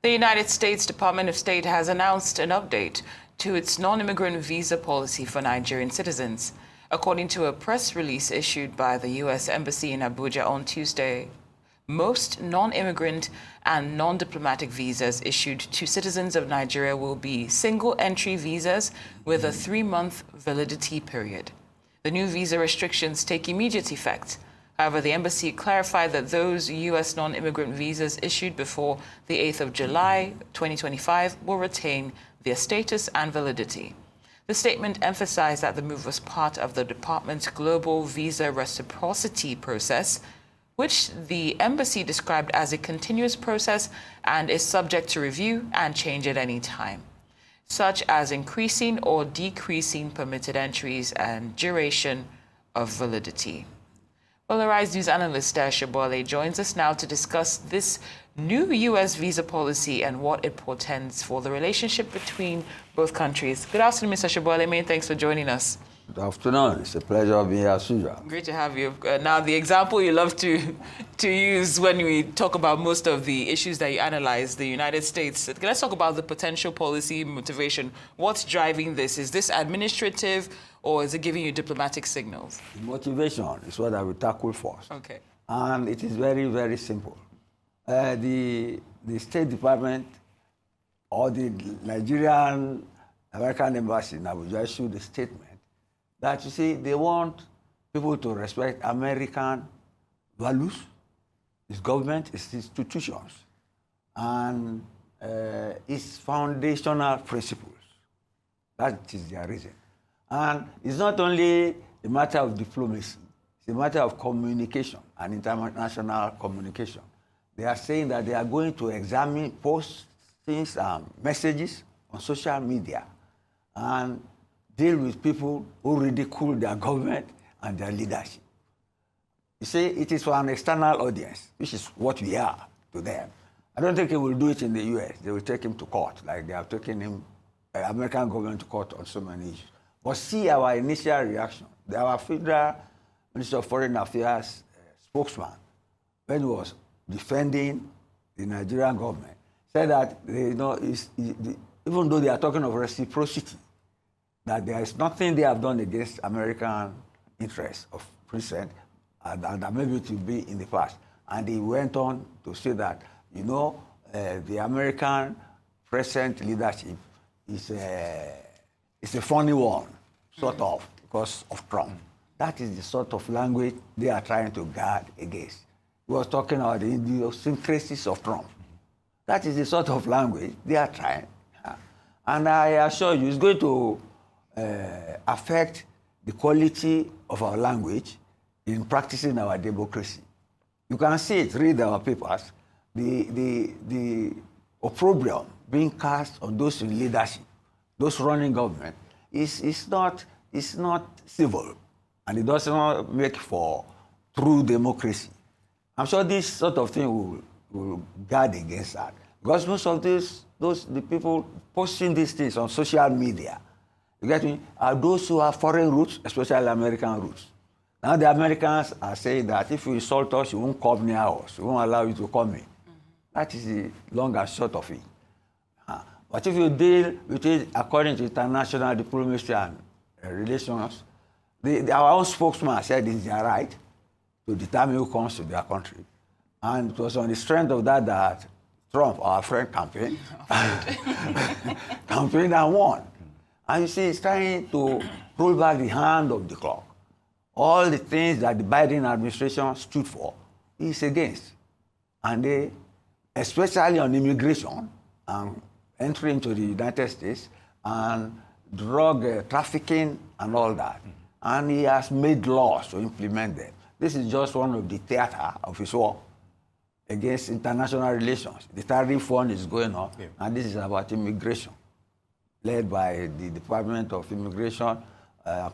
The United States Department of State has announced an update to its non-immigrant visa policy for Nigerian citizens. According to a press release issued by the U.S. Embassy in Abuja on Tuesday, most non-immigrant and non-diplomatic visas issued to citizens of Nigeria will be single-entry visas with a 3-month validity period. The new visa restrictions take immediate effect. However, the embassy clarified that those U.S. non-immigrant visas issued before the 8th of July 2025 will retain their status and validity. The statement emphasized that the move was part of the department's global visa reciprocity process, which the embassy described as a continuous process and is subject to review and change at any time, such as increasing or decreasing permitted entries and duration of validity. Well, Arise News analyst Dayo Sobowale joins us now to discuss this new U.S. visa policy and what it portends for the relationship between both countries. Good afternoon, Mr. Sobowale. Many thanks for joining us. Good afternoon. It's a pleasure being here as usual. Great to have you. Now, the example you love to use when we talk about most of the issues that you analyze, the United States. Let's talk about the potential policy motivation. What's driving this? Is this administrative or is it giving you diplomatic signals? The motivation is what I will tackle first. Okay. And it is very, very simple. The State Department or the Nigerian American Embassy in Abuja issued a statement that, you see, they want people to respect American values, its government, its institutions, and its foundational principles. That is their reason. And it's not only a matter of diplomacy, it's a matter of communication and international communication. They are saying that they are going to examine postings and messages on social media and deal with people who ridicule their government and their leadership. You see, it is for an external audience, which is what we are to them. I don't think they will do it in the U.S. They will take him to court, like they have taken him, American government to court on so many issues. But see our initial reaction. Our Federal Minister of Foreign Affairs spokesman, when he was defending the Nigerian government, said that even though they are talking of reciprocity, that there is nothing they have done against American interests of present, and that maybe it will be in the past. And he went on to say that, the American present leadership is a funny one, sort of, because of Trump. That is the sort of language they are trying to guard against. He was talking about the idiosyncrasies of Trump. That is the sort of language they are trying. And I assure you, it's going to affect the quality of our language in practicing our democracy. You can see it, read our papers, the opprobrium being cast on those in leadership, those running government, is not civil, and it does not make for true democracy. I'm sure this sort of thing will guard against that, because most of the people posting these things on social media, you get me, are those who have foreign roots, especially American roots. Now the Americans are saying that if you insult us, you won't come near us, we won't allow you to come in. That is the long and short of it. But if you deal with it according to international diplomacy and relations, our own spokesman said it's their right to determine who comes to their country. And it was on the strength of that Trump, our friend, campaigned and won. And you see, it's trying to roll back the hand of the clock. All the things that the Biden administration stood for, he's against. And they, especially on immigration and entry into the United States and drug trafficking and all that. And he has made laws to implement them. This is just one of the theater of his work against international relations. The tariff fund is going on, and this is about immigration, led by the Department of Immigration,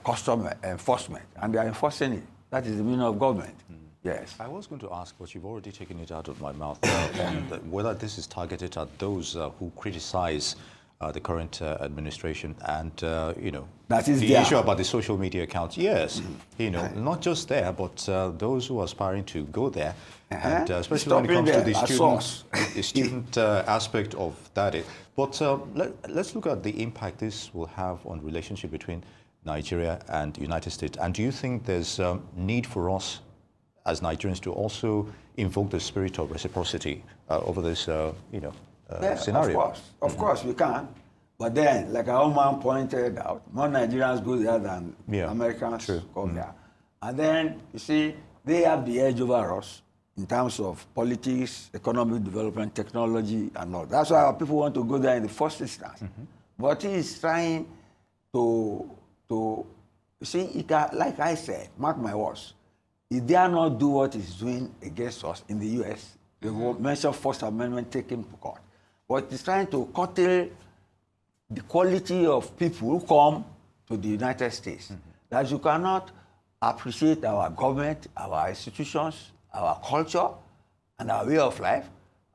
Custom Enforcement, and they are enforcing it. That is the meaning of government. Yes. I was going to ask, but you've already taken it out of my mouth, and whether this is targeted at those who criticize the current administration, and that is the issue about the social media accounts. Yes, not just there, but those who are aspiring to go there, and especially when it comes to the student aspect of that. But let's look at the impact this will have on relationship between Nigeria and the United States. And do you think there's need for us as Nigerians to also invoke the spirit of reciprocity over this, scenario? Of course we can. But then, like our own man pointed out, more Nigerians go there than Americans come there. And then, you see, they have the edge over us in terms of politics, economic development, technology, and all. That's why people want to go there in the first instance. But he is trying to see, like I said, mark my words, he dare not do what he's doing against us in the U.S. They will mention First Amendment, take him to court. But he's trying to curtail the quality of people who come to the United States. That you cannot appreciate our government, our institutions, our culture, and our way of life,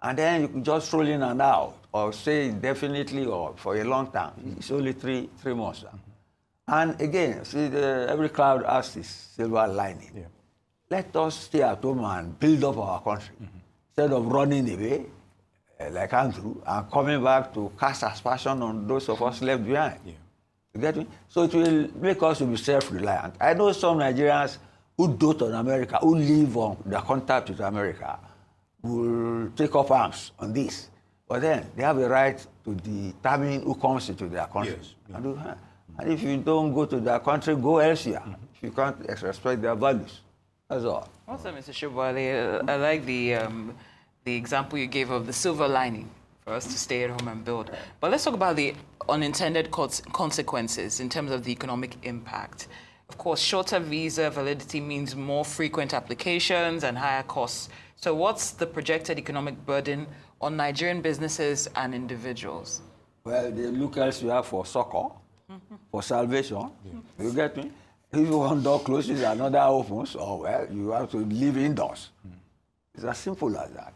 and then you can just roll in and out, or say indefinitely or for a long time. It's only three months. And again, see, every cloud has this silver lining. Let us stay at home and build up our country, instead of running away, like Andrew, and coming back to cast aspersion on those of us left behind. You get me? So it will make us to be self-reliant. I know some Nigerians who dote on America, who live on their contact with America, will take up arms on this. But then they have a right to determine who comes into their country. And if you don't go to their country, go elsewhere. If you can't respect their values. That's all. Also, Mr. Sobowale, I like the example you gave of the silver lining for us to stay at home and build. But let's talk about the unintended consequences in terms of the economic impact. Of course, shorter visa validity means more frequent applications and higher costs. So what's the projected economic burden on Nigerian businesses and individuals? Well, they look elsewhere for succor, for salvation. You get me? If one door closes, another opens, or well, you have to live indoors. It's as simple as that.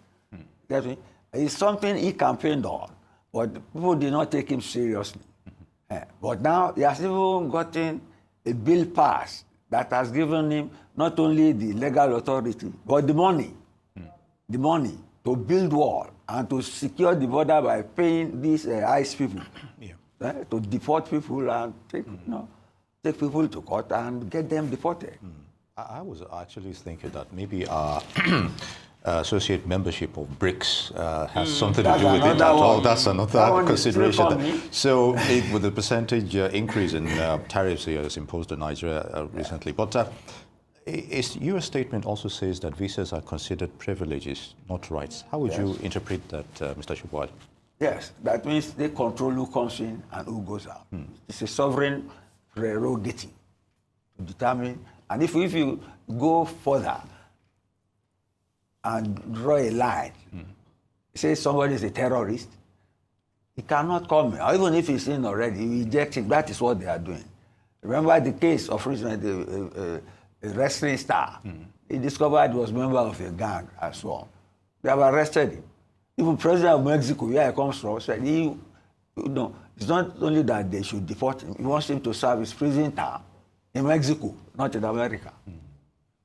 Get me? It's something he campaigned on, but people did not take him seriously. But now he has even gotten a bill passed that has given him not only the legal authority, but the money to build wall and to secure the border by paying these ICE people to deport people and take people to court and get them deported. I was actually thinking that maybe our associate membership of BRICS has something to do with it at all. That's another consideration. So with the percentage increase in tariffs as imposed on Nigeria recently. But your statement also says that visas are considered privileges, not rights. How would you interpret that, Mr. Sobowale? Yes, that means they control who comes in and who goes out. It's a sovereign prerogative to determine. And if you go further and draw a line, say somebody is a terrorist, he cannot come in. Or even if he's in already, he rejects it. That is what they are doing. Remember the case of recently, a wrestling star. He discovered he was a member of a gang and so on. They have arrested him. Even President of Mexico, where he comes from, said it's not only that they should deport him, he wants him to serve his prison term in Mexico, not in America.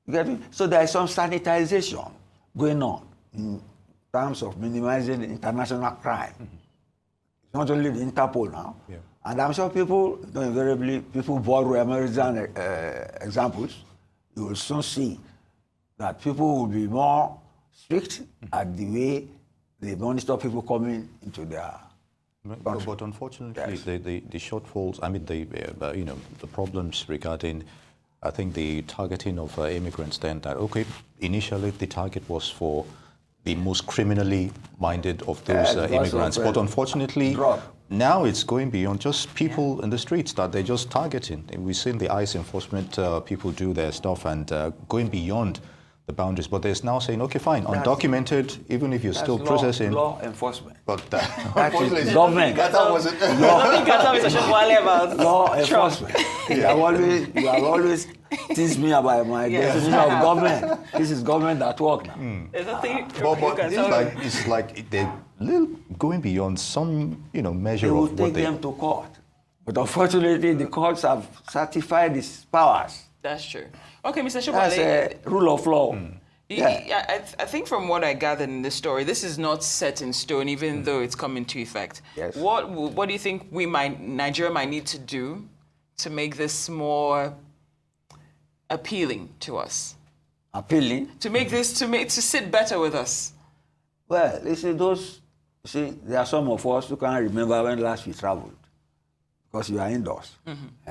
You get me? So there is some sanitization going on in terms of minimizing international crime. It's not only the Interpol now. And I'm sure people, invariably, people borrow American examples. You will soon see that people will be more strict at the way they monitor people coming into their country. But unfortunately, the shortfalls, I mean, the problems regarding, I think, the targeting of immigrants then, that, okay, initially the target was for the most criminally minded of those immigrants. But unfortunately, now it's going beyond just people in the streets that they're just targeting. And we've seen the ICE enforcement people do their stuff and going beyond the boundaries. But there's now saying, okay, fine, undocumented, even if you're still processing. Law enforcement. But That is government. Qatar wasn't. Law enforcement. You have always teased me about my definition of government. This is government at work now. There's nothing. But it's like they're little going beyond some measure They will of what take them to court. But unfortunately, the courts have certified these powers. That's true. Okay, Mr. That's Sobowale. a rule of law. I think from what I gathered in this story, this is not set in stone, even though it's come into effect. Yes. What do you think Nigeria might need to do to make this more appealing to us? Appealing? To make this to sit better with us? Well, there are some of us who can't remember when last we traveled because you are indoors.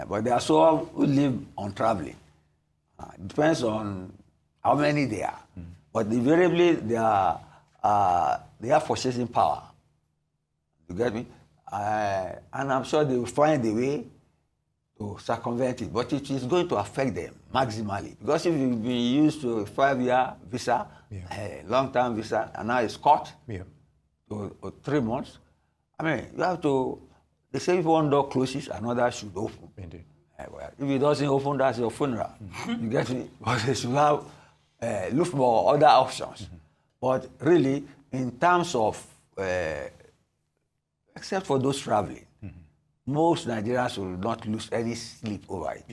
But there are some who live on traveling. It depends on how many they are. But invariably, they have purchasing power. You get me? And I'm sure they will find a way to circumvent it. But it is going to affect them maximally. Because if you've been used to a 5-year visa, a long-term visa, and now it's cut to 3 months, I mean, you have to, they say if one door closes, another should open. Indeed. Well, if it doesn't open, that's your funeral. You get me? But they should have look for other options. But really, in terms of, except for those traveling, most Nigerians will not lose any sleep over it.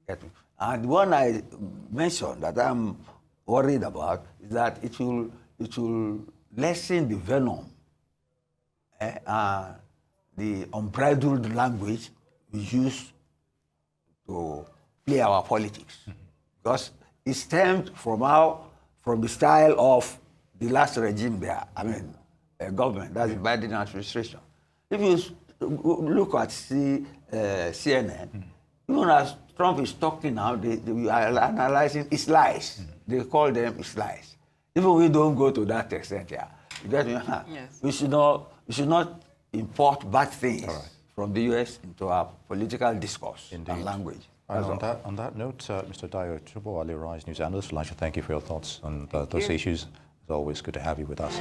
Get me? And one I mentioned that I'm worried about is that it will lessen the venom, the unbridled language we use to play our politics. Because it stemmed from the style of the last regime there, government, that's the Biden administration. If you look at CNN, even as Trump is talking now, they are analyzing his lies. They call them his lies. Even we don't go to that extent here. You get me? Yes. We should not import bad things from the U.S. into our political discourse and language. And on that note, Mr. Dayo, Sobowale, Rise News analyst, I'd like to thank you for your thoughts on those issues. It's always good to have you with us.